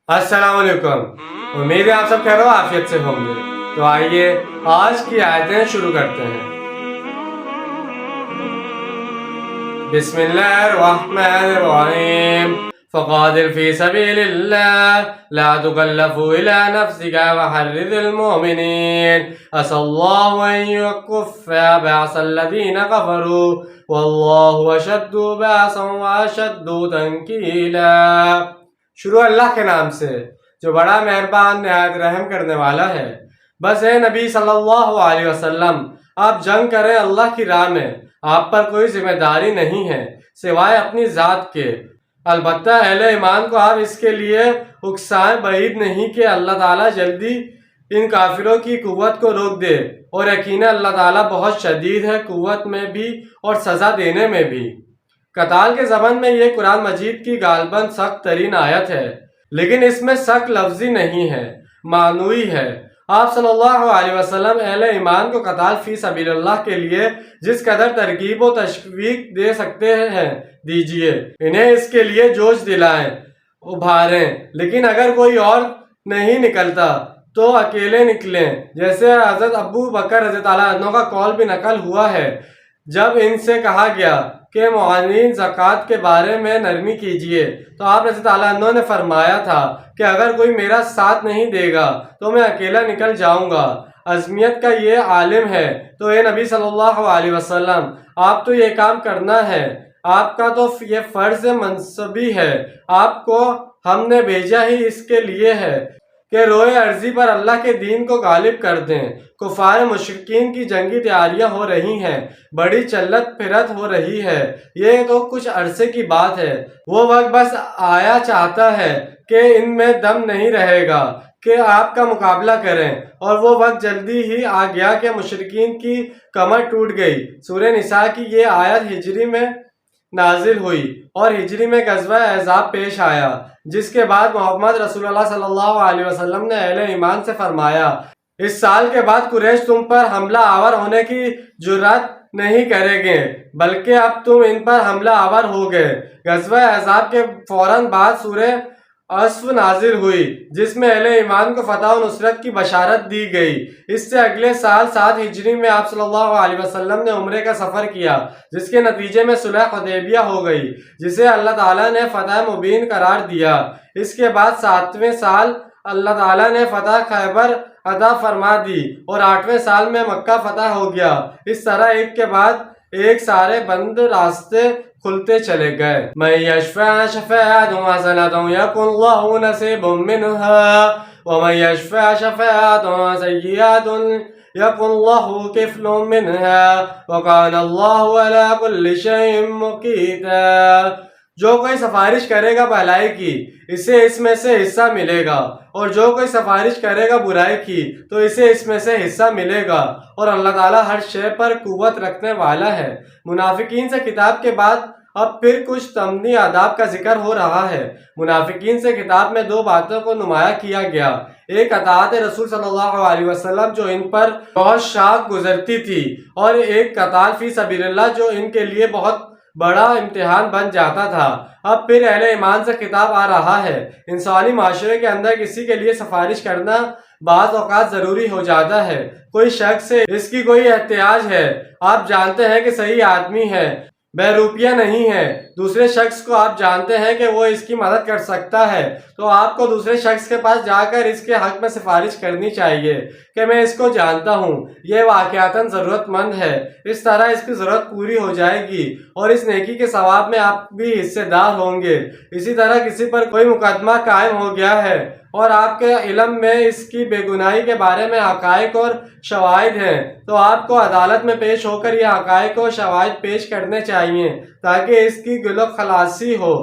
السلام علیکم۔ امید ہے آپ سب خیر و عافیت سے ہوں گے۔ تو آئیے آج کی آیتیں شروع کرتے ہیں۔ بسم اللہ الرحمن الرحیم۔ فقاتل فی سبیل اللہ لا تکلف الا نفسک وحرض المؤمنین عسى اللہ ان یکف بأس الذین کفروا واللہ اشد بأسا واشد تنکیلا۔ شروع اللہ کے نام سے جو بڑا مہربان نہایت رحم کرنے والا ہے۔ بس اے نبی صلی اللہ علیہ وسلم، آپ جنگ کریں اللہ کی راہ میں، آپ پر کوئی ذمہ داری نہیں ہے سوائے اپنی ذات کے۔ البتہ اہل ایمان کو آپ اس کے لیے اکسائیں بعید نہیں کہ اللہ تعالیٰ جلدی ان کافروں کی قوت کو روک دے، اور یقیناً اللہ تعالیٰ بہت شدید ہے قوت میں بھی اور سزا دینے میں بھی۔ قتال کے ضمن میں یہ قرآن مجید کی غالباً سخت ترین آیت ہے، لیکن اس میں سخت لفظی نہیں ہے، معنوی ہے۔ آپ صلی اللہ علیہ وسلم اہل ایمان کو قتال فی سبیل اللہ کے لیے جس قدر ترغیب و تشویق دے سکتے ہیں دیجیے، انہیں اس کے لیے جوش دلائیں، ابھاریں۔ لیکن اگر کوئی اور نہیں نکلتا تو اکیلے نکلیں، جیسے حضرت ابو بکر رضی اللہ عنہ کا قول بھی نقل ہوا ہے جب ان سے کہا گیا کہ معاونین زکوٰۃ کے بارے میں نرمی کیجیے، تو آپ رضی اللہ عنہ نے فرمایا تھا کہ اگر کوئی میرا ساتھ نہیں دے گا تو میں اکیلا نکل جاؤں گا۔ عظمیت کا یہ عالم ہے تو اے نبی صلی اللہ علیہ وسلم، آپ تو یہ کام کرنا ہے، آپ کا تو یہ فرض منصبی ہے، آپ کو ہم نے بھیجا ہی اس کے لیے ہے کہ روئے ارضی پر اللہ کے دین کو غالب کر دیں۔ کفار مشرکین کی جنگی تیاریاں ہو رہی ہیں، بڑی چلت پھرت ہو رہی ہے، یہ تو کچھ عرصے کی بات ہے۔ وہ وقت بس آیا چاہتا ہے کہ ان میں دم نہیں رہے گا کہ آپ کا مقابلہ کریں، اور وہ وقت جلدی ہی آ گیا کہ مشرکین کی کمر ٹوٹ گئی۔ سورہ نساء کی یہ آیت ہجری میں نازل ہوئی اور ہجری میں غزوہ احزاب پیش آیا، جس کے بعد محمد رسول اللہ صلی اللہ علیہ وسلم نے اہل ایمان سے فرمایا، اس سال کے بعد قریش تم پر حملہ آور ہونے کی جرات نہیں کریں گے، بلکہ اب تم ان پر حملہ آور ہو گئے۔ غزوہ احزاب کے فوراً بعد سورہ اصف نازل ہوئی، جس میں اہل ایمان کو فتح و نصرت کی بشارت دی گئی۔ اس سے اگلے سال 7 ہجری میں آپ صلی اللہ علیہ وسلم نے عمرے کا سفر کیا، جس کے نتیجے میں صلح حدیبیہ ہو گئی، جسے اللہ تعالیٰ نے فتح مبین قرار دیا۔ اس کے بعد 7ویں سال اللہ تعالیٰ نے فتح خیبر عطا فرما دی اور 8ویں سال میں مکہ فتح ہو گیا۔ اس طرح ایک کے بعد ایک سارے بند راستے کھلتے چلے گئے۔ من یشفع شفاعۃ حسنۃ یکن لہ نصیب منہا ومن یشفع شفاعۃ سیئۃ یکن لہ کفل منہا وکان اللہ علی کل شیء مقیتا۔ جو کوئی سفارش کرے گا بھلائی کی، اسے اس میں سے حصہ ملے گا، اور جو کوئی سفارش کرے گا برائی کی تو اسے اس میں سے حصہ ملے گا، اور اللہ تعالیٰ ہر شے پر قوت رکھنے والا ہے۔ منافقین سے خطاب کے بعد اب پھر کچھ تمنی آداب کا ذکر ہو رہا ہے۔ منافقین سے خطاب میں 2 باتوں کو نمایاں کیا گیا، ایک اطاعت رسول صلی اللہ علیہ وسلم جو ان پر بہت شاق گزرتی تھی، اور ایک قتال فی سبیل اللہ جو ان کے لیے بہت بڑا امتحان بن جاتا تھا۔ اب پھر اہل ایمان سے خطاب آ رہا ہے۔ انسانی معاشرے کے اندر کسی کے لیے سفارش کرنا بعض اوقات ضروری ہو جاتا ہے۔ کوئی شخص سے اس کی کوئی احتیاج ہے، آپ جانتے ہیں کہ صحیح آدمی ہے، بے روپیہ نہیں ہے، دوسرے شخص کو آپ جانتے ہیں کہ وہ اس کی مدد کر سکتا ہے، تو آپ کو دوسرے شخص کے پاس جا کر اس کے حق میں سفارش کرنی چاہیے کہ میں اس کو جانتا ہوں، یہ واقعتاً ضرورت مند ہے۔ اس طرح اس کی ضرورت پوری ہو جائے گی اور اس نیکی کے ثواب میں آپ بھی حصے دار ہوں گے۔ اسی طرح کسی پر کوئی مقدمہ قائم ہو گیا ہے اور آپ کے علم میں اس کی بے گناہی کے بارے میں حقائق اور شواہد ہیں، تو آپ کو عدالت میں پیش ہو کر یہ حقائق اور شواہد پیش کرنے چاہیے تاکہ اس کی گلو خلاصی ہو۔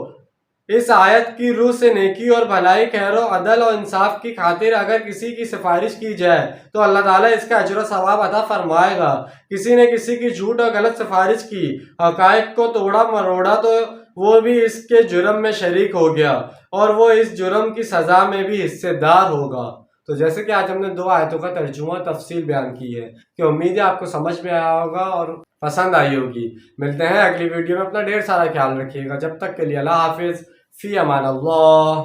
اس آیت کی روح سے نیکی اور بھلائی، خیر و عدل و انصاف کی خاطر اگر کسی کی سفارش کی جائے تو اللہ تعالیٰ اس کا اجر و ثواب عطا فرمائے گا۔ کسی نے کسی کی جھوٹ اور غلط سفارش کی، حقائق کو توڑا مروڑا، تو وہ بھی اس کے جرم میں شریک ہو گیا اور وہ اس جرم کی سزا میں بھی حصے دار ہوگا۔ تو جیسے کہ آج ہم نے 2 آیتوں کا ترجمہ اور تفصیل بیان کی ہے، کہ امید ہے آپ کو سمجھ میں آیا ہوگا اور پسند آئی ہوگی۔ ملتے ہیں اگلی ویڈیو میں، اپنا ڈھیر سارا خیال رکھیے گا۔ جب تک کے لیے اللہ حافظ، فی امان اللہ۔